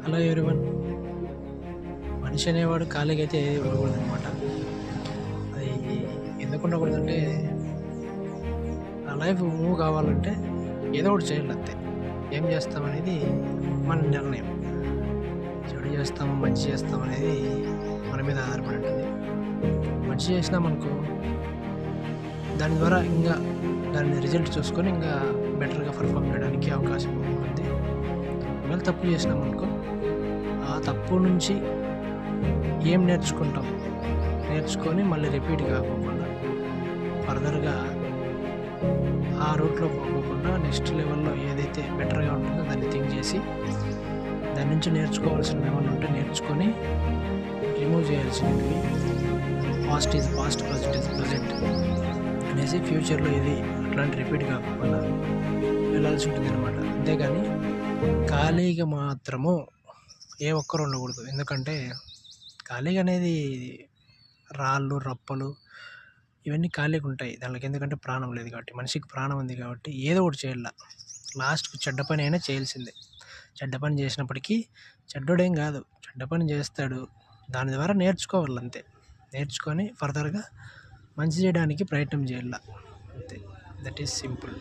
Hello everyone. మనిషి అనేవాడు ఖాళీగా అయితే ఉండకూడదు అనమాట. అది ఎందుకు ఉండకూడదంటే, ఆ లైఫ్ మూవ్ కావాలంటే ఏదో ఒకటి చేయాలి అంతే. ఏం చేస్తాం అనేది మన నిర్ణయం. చెడు చేస్తాము, మంచి చేస్తాం అనేది మన మీద ఆధారపడి ఉంటుంది. మంచి చేసినామనుకో, దాని ద్వారా ఇంకా దాని రిజల్ట్ చూసుకొని ఇంకా బెటర్గా పర్ఫామ్ చేయడానికి అవకాశం ఉంది. ఒకవేళ తప్పు చేసినామనుకో, ఆ తప్పు నుంచి ఏం నేర్చుకొని మళ్ళీ రిపీట్ కాకోకుండా ఫర్దర్గా ఆ రూట్లో పోకోకుండా నెక్స్ట్ లెవెల్లో ఏదైతే బెటర్గా ఉంటుందో దాన్ని థింక్ చేసి దాని నుంచి నేర్చుకోవాల్సినవి ఏమన్నా ఉంటే నేర్చుకొని రిమూవ్ చేయాల్సినవి past is past, present is present అనేసి ఫ్యూచర్లో ఇది అట్లాంటి రిపీట్ కాకుండా వెళ్ళాల్సి ఉంటుంది అనమాట. అంతేగాని ఖాళీగా మాత్రము ఏ ఒక్కరు ఉండకూడదు. ఎందుకంటే ఖాళీగా అనేది రాళ్ళు, రప్పలు ఇవన్నీ ఖాళీగా ఉంటాయి. దానికి ఎందుకంటే ప్రాణం లేదు కాబట్టి, మనిషికి ప్రాణం ఉంది కాబట్టి ఏదో ఒకటి చేయాల. లాస్ట్‌కి చెడ్డ పని అయినా చేయాల్సిందే. చెడ్డ పని చేసినప్పటికీ చెడ్డోడేం కాదు, చెడ్డ పని చేస్తాడు. దాని ద్వారా నేర్చుకోవాలంతే. నేర్చుకొని ఫర్దర్‌గా మంచి చేయడానికి ప్రయత్నం చేయాల అంతే. That is simple.